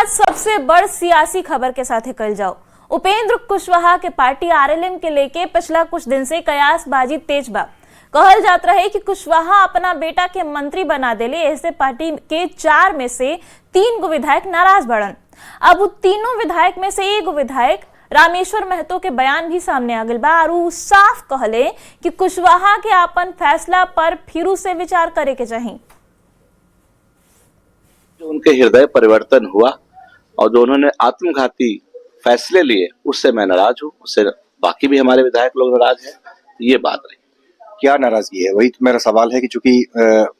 शुरुआत सबसे बड़ सियासी खबर के साथ कल जाओ। उपेंद्र कुशवाहा के पार्टी आरएलएम के लेके पिछला कुछ दिन से कयासबाजी तेज बा। कहल जात रहे कि कुशवाहा अपना बेटा के मंत्री बना देले, ऐसे पार्टी के 4 में से 3 गो विधायक नाराज बढ़न। अब वो तीनों विधायक में से एक विधायक रामेश्वर महतो के बयान भी सामने आ गए बा और वो साफ कहले कि कुशवाहा के अपन फैसला पर फिर से विचार करे के चाहिए। जो उनके हृदय परिवर्तन हुआ और जो उन्होंने आत्मघाती फैसले लिए, उससे मैं नाराज हूँ, उससे बाकी भी हमारे विधायक लोग नाराज हैं। ये बात रही। क्या नाराजगी है? वही तो मेरा सवाल है कि चूंकि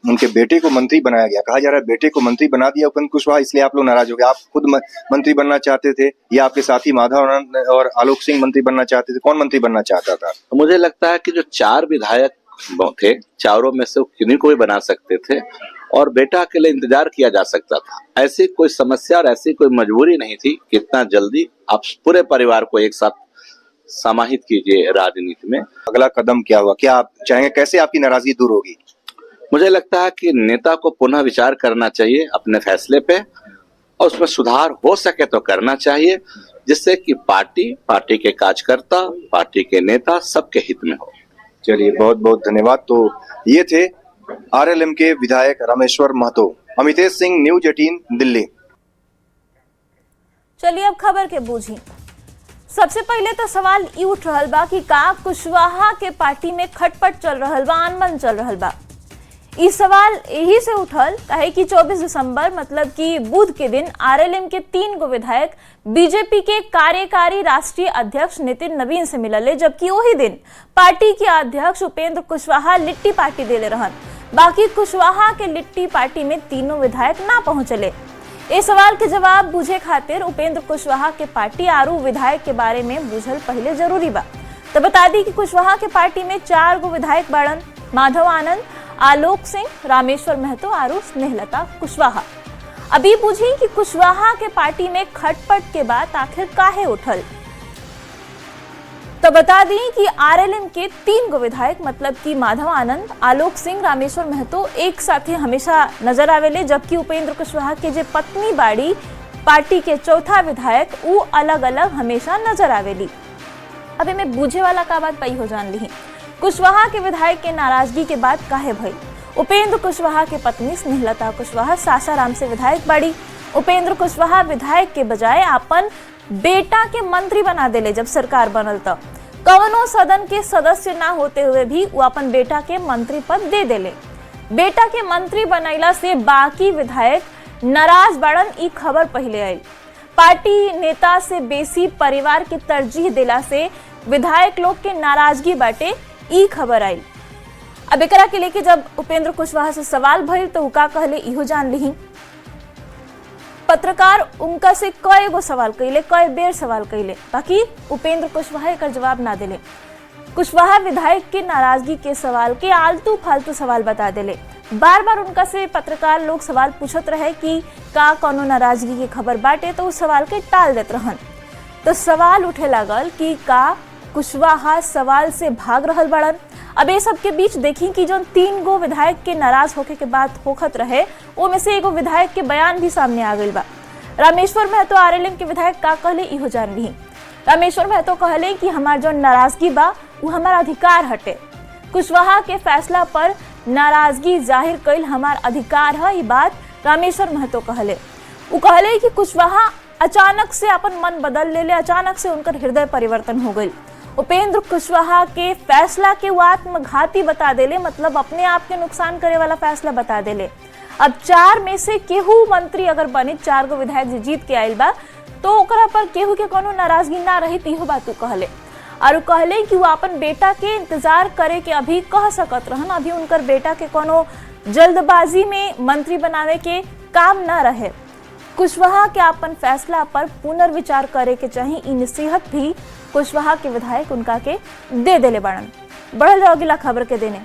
उनके बेटे को मंत्री बनाया गया, कहा जा रहा है बेटे को मंत्री बना दिया उपेंद्र कुशवाहा, इसलिए आप लोग नाराज हो गए। आप खुद मंत्री बनना चाहते थे या आपके साथी माधव आनंद और आलोक सिंह मंत्री बनना चाहते थे? कौन मंत्री बनना चाहता था? मुझे लगता है कि जो 4 विधायक थे, चारों में से किन्हीं को भी बना सकते थे और बेटा के लिए इंतजार किया जा सकता था। ऐसी कोई समस्या और ऐसी कोई मजबूरी नहीं थी कि इतना जल्दी आप पूरे परिवार को एक साथ समाहित कीजिए राजनीति में। अगला कदम क्या हुआ? क्या आप चाहेंगे, कैसे आपकी नाराजगी दूर होगी? मुझे लगता है कि नेता को पुनः विचार करना चाहिए अपने फैसले पे और उसमें सुधार हो सके तो करना चाहिए, जिससे कि पार्टी के कार्यकर्ता, पार्टी के नेता सबके हित में हो। चलिए, बहुत बहुत धन्यवाद। तो ये थे आरएलएम के विधायक रामेश्वर महतो। अमितेश सिंह, न्यूज 18 दिल्ली। चलिए अब खबर के बूझी। सबसे पहले तो सवाल ये उठ रहा बा कि का कुशवाहा के पार्टी में खटपट चल रहा बा, अनबन चल रहा बा। इस सवाल यही से उठल काहे कि 24 दिसंबर मतलब कि बुध के दिन आरएलएम के 3 गो विधायक बीजेपी के कार्यकारी राष्ट्रीय अध्यक्ष नितिन नवीन से मिलले, जबकि वही दिन पार्टी के अध्यक्ष उपेंद्र कुशवाहा लिट्टी पार्टी देले रहन। बाकी कुशवाहा के लिट्टी पार्टी में तीनों विधायक ना पहुंचले। इस सवाल के जवाब बुझे खातिर उपेंद्र कुशवाहा के पार्टी आरू विधायक के बारे में बुझल पहले जरूरी बा। तो बता दी कि कुशवाहा के पार्टी में 4 गो विधायक बाड़न, माधव आनंद, आलोक सिंह, रामेश्वर महतो आरू स्नेहलता कुशवाहा। अभी बुझी कि कुशवाहा के पार्टी में खटपट के बाद आखिर काहे उठल। तो बता दी कि आरएलएम के 3 गो विधायक मतलब कि माधव आनंद, आलोक सिंह, रामेश्वर महतो एक साथ हमेशा नजर आवेले, जबकि उपेंद्र कुशवाहा के जो पत्नी बाड़ी पार्टी के चौथा विधायक वो अलग अलग हमेशा नजर आवेली। अभी मैं बूझे वाला का बात पई हो जान ली। कुशवाहा के विधायक के नाराजगी के बाद काहे भई? उपेंद्र कुशवाहा के पत्नी स्नेहलता कुशवाहा सासाराम से विधायक बाड़ी। उपेंद्र कुशवाहा विधायक के बजाय अपन बेटा के मंत्री बना देले। जब सरकार बनल तब कवनो सदन के सदस्य ना होते हुए भी वो अपन बेटा के मंत्री पद दे देले। बेटा के मंत्री बनैला से बाकी विधायक नाराज बाड़न, ई खबर पहले आई। पार्टी नेता से बेसी परिवार की तरजीह दिला से विधायक लोग के नाराजगी बाटे, ई खबर आई। अब एकरा के लेके जब उपेंद्र कुशवाहा से सवाल भइल तो उका कहले इहो जान ली। पत्रकार उनका से कई गो सवाल कैले, कई बेर सवाल कैले, बाकी उपेंद्र कुशवाहा एक जवाब ना दिले। कुशवाहा विधायक के नाराजगी के सवाल के आलतू फालतू सवाल बता दिले। बार बार उनका से पत्रकार लोग सवाल पूछत रहे कि का कोनो नाराजगी की खबर बाटे, तो उस सवाल के टाल देत रहन। तो सवाल उठे लागल कि का कुशवाहा सवाल से भाग रहल बड़न। अब ये सब के बीच देखी कि जो 3 गो विधायक के नाराज होके के बाद होखत रहे, वो में से एगो विधायक के बयान भी सामने आ गई बा। रामेश्वर महतो आरएलएम के विधायक का कहले इहो जान ली। रामेश्वर महतो कहले कि हमार जो नाराजगी बा वो हमार अधिकार हटे। कुशवाहा के फैसला पर नाराजगी जाहिर कईल हमार अधिकार है, ये बात रामेश्वर महतो कहले। वो कहले कि कुशवाहा अचानक से अपन मन बदल ले, अचानक से उनकर हृदय परिवर्तन हो गई। उपेंद्र कुशवाहा के फैसला के वो आत्मघाती बता देले, मतलब अपने आप के नुकसान करे वाला फैसला बता देले। अब 4 में से केहू मंत्री अगर बने, 4 गो विधायक जीत के आयल बा, तो ओकरा पर केहू के कोनो नाराजगी ना रही, इहो बात कहले। और कहले कि वो अपन बेटा के इंतजार करे के अभी कह सकत रहन, अभी उनकर बेटा के कोनो जल्दबाजी में मंत्री बनावे के काम ना रहे। कुशवाहा के अपन फैसला पर पुनर्विचार करे के चाहिए, ई नसीहत भी कुशवाहा के विधायक उनका के दे देले बाड़न। बढ़ल अगला खबर के देने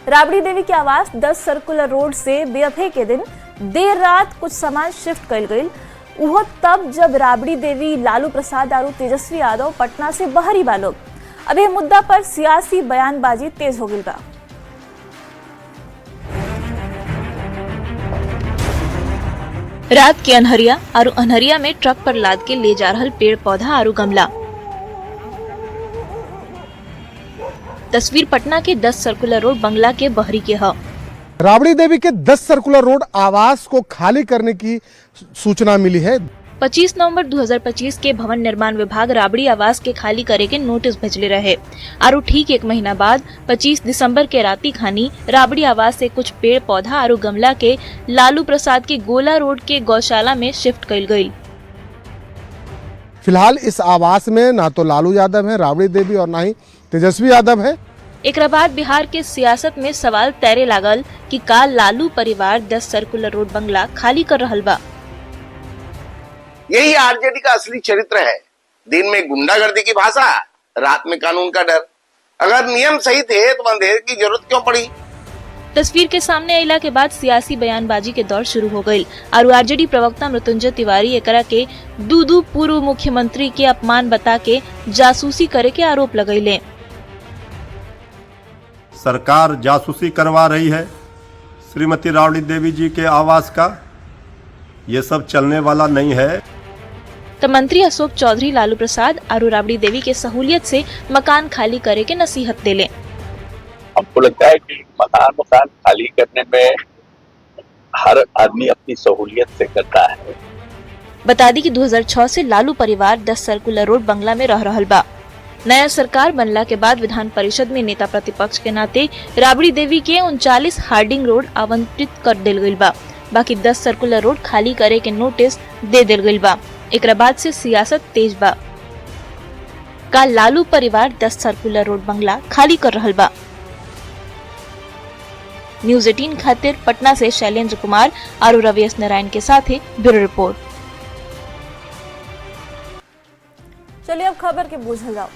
राबड़ी देवी के आवास 10 सर्कुलर रोड से बेअफे के दिन देर रात कुछ सामान शिफ्ट कल गई। वो तब जब राबड़ी देवी, लालू प्रसाद और तेजस्वी यादव पटना से बहरी बा लोग। अब यह मुद्दा पर सियासी बयानबाजी तेज हो गई बा। रात के अनहरिया और अनहरिया में ट्रक पर लाद के ले जा रहल पेड़ पौधा और गमला। तस्वीर पटना के 10 सर्कुलर रोड बंगला के बहरी के है। राबड़ी देवी के 10 सर्कुलर रोड आवास को खाली करने की सूचना मिली है। 25 नवंबर 2025 के भवन निर्माण विभाग राबड़ी आवास के खाली करे के नोटिस भेजले रहे और ठीक एक महीना बाद 25 दिसंबर के राती खानी राबड़ी आवास से कुछ पेड़ पौधा और गमला के लालू प्रसाद के गोला रोड के गौशाला में शिफ्ट कइल गयी। फिलहाल इस आवास में ना तो लालू यादव है राबड़ी देवी और ना ही तेजस्वी यादव है। एक बाद बिहार के सियासत में सवाल तैरे लागल कि का लालू परिवार 10 सर्कुलर रोड बंगला खाली कर रहल बा। यही आरजेडी का असली चरित्र है। दिन में गुंडागर्दी की भाषा, रात में कानून का डर। अगर नियम सही थे तो अंधेरे की जरूरत क्यों पड़ी। तस्वीर के सामने आइला के बाद सियासी बयानबाजी के दौर शुरू हो गयी और आरजेडी प्रवक्ता मृत्युंजय तिवारी एकरा के दूदू पूर्व मुख्यमंत्री के अपमान बता के जासूसी करे के आरोप लगैले। सरकार जासूसी करवा रही है श्रीमती राबड़ी देवी जी के आवास का, ये सब चलने वाला नहीं है। तो मंत्री अशोक चौधरी लालू प्रसाद और राबड़ी देवी के सहूलियत से मकान खाली करे के नसीहत देले। हमको लगता है कि मकान खाली करने में हर आदमी अपनी सहूलियत से करता है। बता दी कि 2006 से लालू परिवार 10 सर्कुलर रोड बंगला में रह रहल बा। नया सरकार बनला के बाद विधान परिषद में नेता प्रतिपक्ष के नाते राबड़ी देवी के 39 हार्डिंग रोड आवंटित कर दिल गइल बा। बाकी 10 सर्कुलर रोड खाली करे के नोटिस दे दिल गइल बा। एक बाद से सियासत तेज बा। का लालू परिवार 10 सर्कुलर रोड बंगला खाली कर रहल बा। न्यूज़ 18 खातिर पटना से शैलेंद्र कुमार और रविश नारायण के साथ ब्यूरो रिपोर्ट। चलिए अब खबर के बूझल जाओ।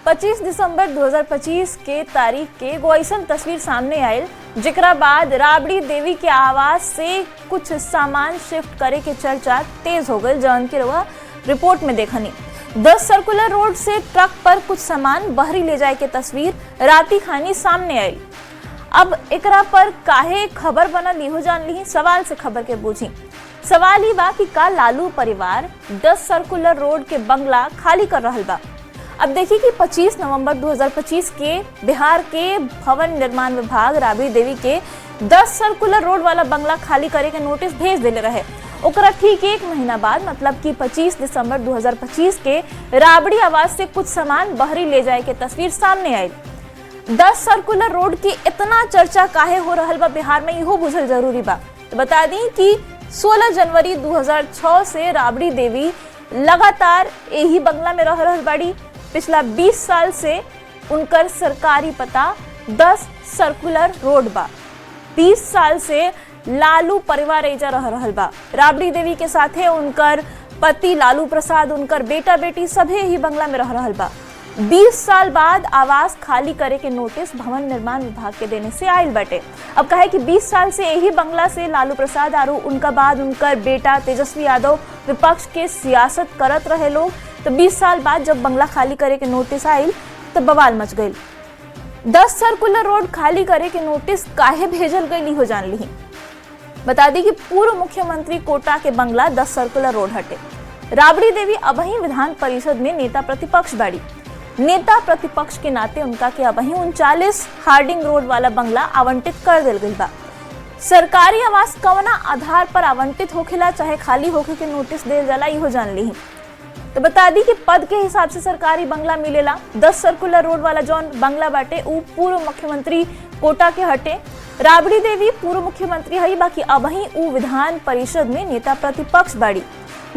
25 दिसंबर 2025 के तारीख के एगो ऐसन तस्वीर सामने आयल जेकरा बाद राबड़ी देवी के आवास से कुछ सामान शिफ्ट करे के चर्चा तेज हो गई। जौन के रउआ रिपोर्ट में देखनी 10 सर्कुलर रोड से ट्रक पर कुछ सामान बहरी ले जाए के तस्वीर राती खानी सामने आई। अब एकरा पर काहे खबर बनल इहो जान ली। सवाल से खबर के बूझी। सवाल ही बा कि का लालू परिवार 10 सर्कुलर रोड के बंगला खाली कर रहल बा। अब देखिए कि 25 नवंबर 2025 के बिहार के भवन निर्माण विभाग राबड़ी देवी के 10 सर्कुलर रोड वाला बंगला खाली करे के नोटिस भेज दिले रहे। ओकरा ठीक एक महीना बाद मतलब कि 25 दिसंबर 2025 के राबड़ी आवास से कुछ सामान बहरी ले जाए के तस्वीर सामने आई। 10 सर्कुलर रोड की इतना चर्चा काहे हो रहल बा बिहार में, इहो बुझल जरूरी बा। तो बता दी कि 16 जनवरी 2006 से राबड़ी देवी लगातार यही बंगला में रह रहल बाड़ी। पिछला 20 साल से उनकर सरकारी पता 10 सर्कुलर रोड बा। 20 साल से लालू परिवार एजा रह रहल बा। राबड़ी देवी के साथे उनकर पति लालू प्रसाद, उनकर बेटा बेटी सभे ही बंगला में रह रहल बा। 20 साल बाद आवास खाली करे के नोटिस भवन निर्माण विभाग के देने से आयल बाटे। अब कहे कि 20 साल से यही बंगला से लालू प्रसाद और उनका बाद उनकर बेटा तेजस्वी यादव विपक्ष के सियासत करत रहे लोग। तो 20 साल बाद जब बंगला खाली करे के नोटिस आयल तो बवाल मच गई। 10 सर्कुलर रोड खाली करे के नोटिस काहे भेजल गई हो जान ली। बता दी कि पूर्व मुख्यमंत्री कोटा के बंगला 10 सर्कुलर रोड हटे। राबड़ी देवी अबही विधान परिषद में नेता प्रतिपक्ष बाड़ी। नेता प्रतिपक्ष के नाते उनका के अबही 39 हार्डिंग रोड वाला बंगला आवंटित कर दिल गई बा। सरकारी आवास कवना आधार पर आवंटित होखेला चाहे खाली होखे के नोटिस देल जाला इहो जान ली। तो बता दी कि पद के हिसाब से सरकारी बंगला मिलेला। 10 सर्कुलर रोड वाला जौन बंगला बाटे उ पूर्व मुख्यमंत्री कोटा के हटे। राबड़ी देवी पूर्व मुख्यमंत्री हई, बाकी अबही उ विधान परिषद में नेता प्रतिपक्ष बाड़ी।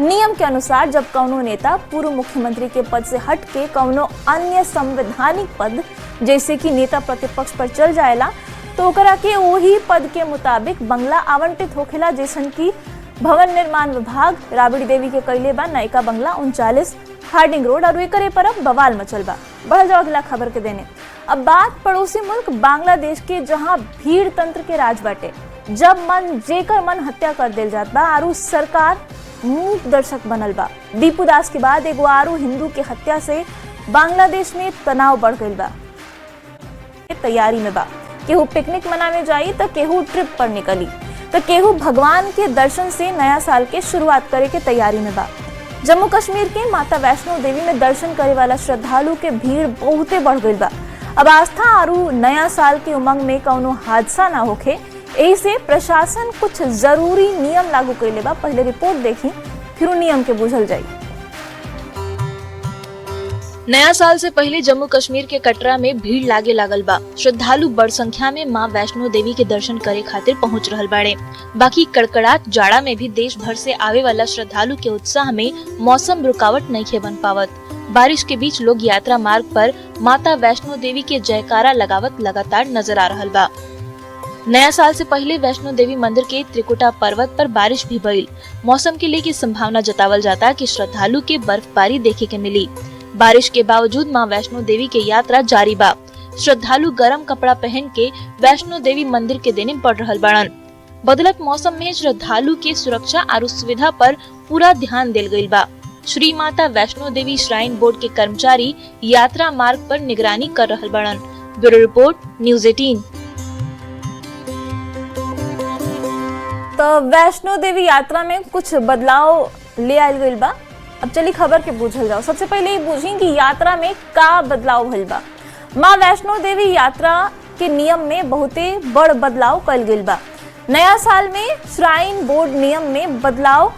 नियम के अनुसार जब कौनो नेता पूर्व मुख्यमंत्री के पद से हट के कौनो अन्य संवैधानिक पद जैसे कि नेता प्रतिपक्ष पर चल जाएला तो ओकरा के वही पद के मुताबिक बंगला आवंटित होखेला। जैसन की भवन निर्माण विभाग राबड़ी देवी के कैले बा नयका बंगला 39 हार्डिंग रोड और एकरे पर अब बवाल मचल बा। बढ़ जाओ अगला खबर के देने। अब बात पड़ोसी मुल्क बांग्लादेश के, जहां भीड़ तंत्र के राज बाटे। जब मन जेकर मन हत्या कर दिल जात बा और सरकार मूक दर्शक बनल बा। दीपू दास के बाद एगो आरू हिंदू के हत्या से बांग्लादेश में तनाव बढ़ गई बा। तैयारी में बा, केहू पिकनिक मनावे जाई तो केहू ट्रिप पर निकली। तो केहू भगवान के दर्शन से नया साल के शुरुआत करे के तैयारी में बा। जम्मू कश्मीर के माता वैष्णो देवी में दर्शन करे वाला श्रद्धालु के भीड़ बहुते बढ़ गई बा। अब आस्था आरू नया साल के उमंग में कौनो हादसा ना होखे, यही से प्रशासन कुछ जरूरी नियम लागू कइले बा। पहले रिपोर्ट देखी, फिर नियम के बुझल जाई। नया साल से पहले जम्मू कश्मीर के कटरा में भीड़ लागे लागल बा। श्रद्धालु बड़ संख्या में मां वैष्णो देवी के दर्शन करे खातिर पहुंच रहल बाड़े। बाकी कड़कड़ाट जाड़ा में भी देश भर से आवे वाला श्रद्धालु के उत्साह में मौसम रुकावट नहीं बन पावत। बारिश के बीच लोग यात्रा मार्ग पर माता वैष्णो देवी के जयकारा लगावत लगातार नजर आ रहल बा। नया साल से पहले वैष्णो देवी मंदिर के त्रिकुटा पर्वत पर बारिश भी भइल। मौसम के लिए संभावना जतावल जाता कि श्रद्धालु के बर्फबारी देखे के मिली। बारिश के बावजूद मां वैष्णो देवी की यात्रा जारी बा। श्रद्धालु गरम कपड़ा पहन के वैष्णो देवी मंदिर के देने पड़ रहल बाड़न। बदलत मौसम में श्रद्धालु के सुरक्षा और सुविधा पर पूरा ध्यान देल गईल बा। श्री माता वैष्णो देवी श्राइन बोर्ड के कर्मचारी यात्रा मार्ग पर निगरानी कर रहल बाड़न। Bureau report, news 18। तो वैष्णो देवी यात्रा में कुछ बदलाव ले आयल गईल बा। अब चली खबर के बूझल जाओ। सबसे पहले ये बूझी कि यात्रा में का बदलाव भइल बा। मां वैष्णो देवी यात्रा के नियम में बहुते बड़ बदलाव कइल गईल बा। नया साल में श्राइन बोर्ड नियम में बदलाव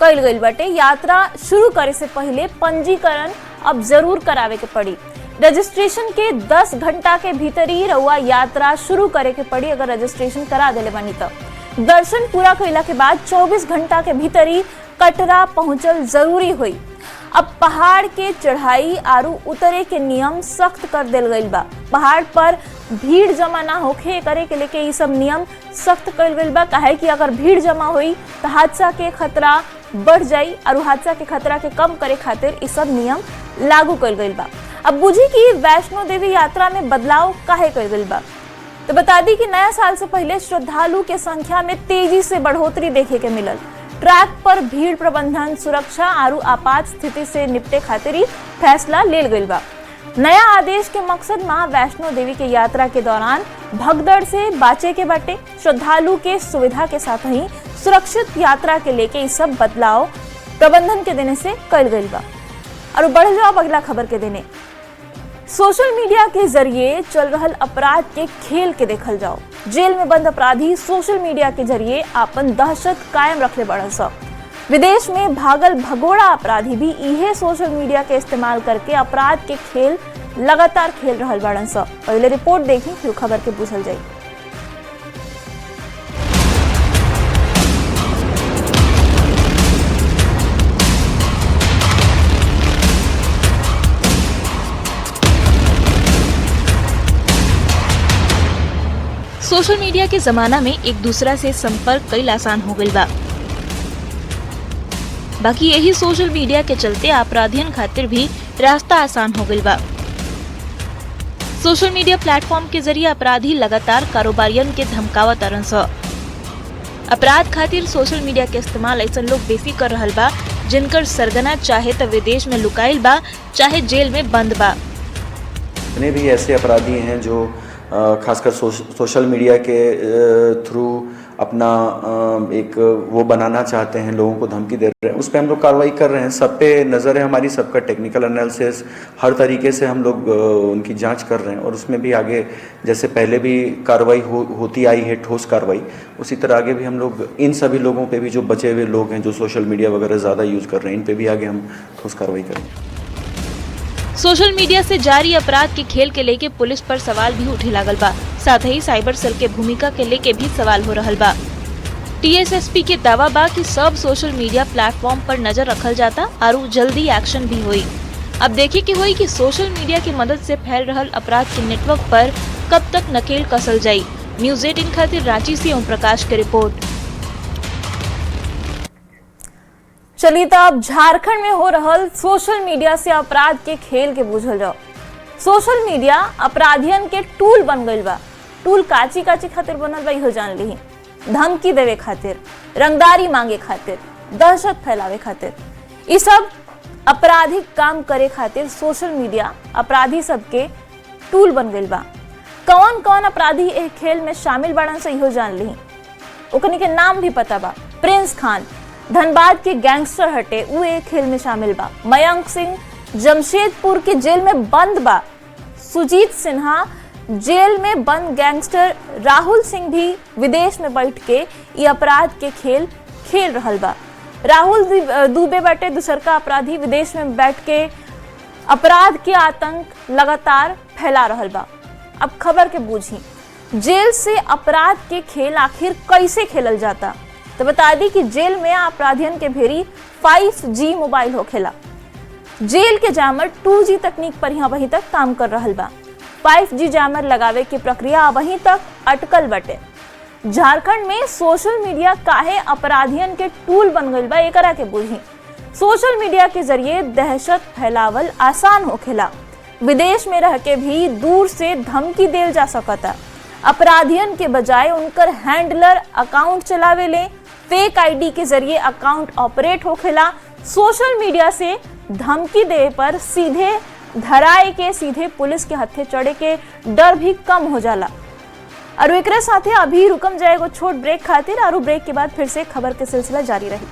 कइल गईल बाटे। यात्रा शुरू करे से पहले पंजीकरण अब जरूर करावे के पड़ी। रजिस्ट्रेशन के 10 घंटा के भीतर ही रउआ यात्रा शुरू करे के पड़ी। अगर रजिस्ट्रेशन करा देले बानी तो दर्शन पूरा कइला के बाद 24 घंटा के भीतर ही कटरा पहुंचल जरूरी हुई। अब पहाड़ के चढ़ाई आरू उतरे के नियम सख्त कर देल गईल बा। पहाड़ पर भीड़ जमा ना होखे करे के लेके ये सब नियम सख्त कर गईल बा। काहे कि अगर भीड़ जमा हुई तो हादसा के खतरा बढ़ जाई और हादसा के खतरा के कम करे खातिर ये सब नियम लागू कर गईल बा। अब बुझी कि वैष्णो देवी यात्रा में बदलाव काहे कर गईल बा। तो बता दी कि नया साल से पहले श्रद्धालु के संख्या में तेजी से बढ़ोतरी देखे के मिलल। ट्रैक पर भीड़ प्रबंधन, सुरक्षा आरू आपात स्थिति से निपटे खातिर ही फैसला लेल गईल बा। नया आदेश के मकसद मां वैष्णो देवी के यात्रा के दौरान भगदड़ से बाचे के बाटे। श्रद्धालु के सुविधा के साथ ही सुरक्षित यात्रा के लेके इस सब बदलाव प्रबंधन के देने से कइल गईल बा। और बढ़ जाओ अगला खबर के देने। सोशल मीडिया के जरिए चल रहल अपराध के खेल के देखल जाओ। जेल में बंद अपराधी सोशल मीडिया के जरिए अपन दहशत कायम रखले बड़न सब। विदेश में भागल भगोड़ा अपराधी भी इहे सोशल मीडिया के इस्तेमाल करके अपराध के खेल लगातार खेल रहल बड़न सब। पहले रिपोर्ट देखी, फिर खबर के बुझल जाई। सोशल मीडिया के जमाना में एक दूसरा से संपर्क कई आसान हो गईल बा। बाकी यही सोशल मीडिया के चलते अपराधियन खातिर भी रास्ता आसान हो गईल बा। सोशल मीडिया प्लेटफॉर्म के जरिए अपराधी लगातार कारोबारियन के धमकावत अरन स। अपराध खातिर सोशल मीडिया के इस्तेमाल ऐसा लोग बेसी कर रहल बा जिनकर सरगना चाहे तो विदेश में लुकाइल बा चाहे जेल में बंद बा। जितने भी ऐसे अपराधी हैं जो खासकर सोशल मीडिया के थ्रू अपना एक वो बनाना चाहते हैं, लोगों को धमकी दे रहे हैं, उस पर हम लोग कार्रवाई कर रहे हैं। सब पे नज़र है हमारी, सबका टेक्निकल एनालिसिस हर तरीके से हम लोग उनकी जांच कर रहे हैं। और उसमें भी आगे जैसे पहले भी कार्रवाई होती आई है, ठोस कार्रवाई, उसी तरह आगे भी हम लोग इन सभी लोगों पे भी जो बचे हुए लोग हैं जो सोशल मीडिया वगैरह ज़्यादा यूज़ कर रहे हैं, इन पर भी आगे हम ठोस कार्रवाई करेंगे। सोशल मीडिया से जारी अपराध के खेल के लेके पुलिस पर सवाल भी उठे लागल बा। साथ ही साइबर सेल के भूमिका के लेके भी सवाल हो रहल बा। टीएसएसपी के दावा बा कि सब सोशल मीडिया प्लेटफॉर्म पर नजर रखल जाता और जल्दी एक्शन भी हुई। अब देखे के हुई कि सोशल मीडिया की मदद से फैल रहल अपराध के नेटवर्क पर कब तक नकेल कसल जाई। न्यूज़ 18 खातिर रांची से ओम प्रकाश की रिपोर्ट। चलिए तो अब झारखंड में हो रहल सोशल मीडिया से अपराध के खेल के बुझल जाओ। सोशल मीडिया अपराधियन के टूल बन गईल बा। टूल काची काची खातिर बनल बा इहो जान ली। धमकी देवे खातिर, रंगदारी मांगे खातिर, दहशत फैलावे खातिर, ये सब आपराधिक काम करे खातिर सोशल मीडिया अपराधी सबके टूल बन गईल बा। कौन कौन अपराधी एह खेल में शामिल बाड़न से इहो जान ली। ओकनी के नाम भी पता बा। प्रिंस खान धनबाद के गैंगस्टर हटे, उ एक खेल में शामिल बा। मयंक सिंह जमशेदपुर के जेल में बंद बा। सुजीत सिन्हा जेल में बंद गैंगस्टर। राहुल सिंह भी विदेश में बैठ के ये अपराध के खेल खेल रहल बा। राहुल दुबे बाटे दूसरका अपराधी, विदेश में बैठ के अपराध के आतंक लगातार फैला रहल बा। अब खबर के बूझी, जेल से अपराध के खेल आखिर कैसे खेलल जाता। तो बता दी कि जेल में अपराधियन के भेरी 5G मोबाइल होखेला। जेल के जामर 2G तकनीक पर यहाँ वहीं तक काम कर रहल बा। 5G जामर लगावे की प्रक्रिया वहीं तक अटकल बटे। झारखंड में सोशल मीडिया काहे अपराधियन के टूल बन गई बा, एकरा के बूझी। सोशल मीडिया के जरिए दहशत फैलावल आसान होखेला। विदेश में रह के भी दूर से धमकी देल जा सकता। अपराधियन के बजाय उनकर हैंडलर अकाउंट चलावे ले, फेक आईडी के जरिए अकाउंट ऑपरेट होखेला। सोशल मीडिया से धमकी दे पर सीधे धराए के सीधे पुलिस के हत्थे चढ़े के डर भी कम हो जाला। और एकरे साथे अभी रुकम जाएगो छोट ब्रेक खातिर, और ब्रेक के बाद फिर से खबर के सिलसिला जारी रही।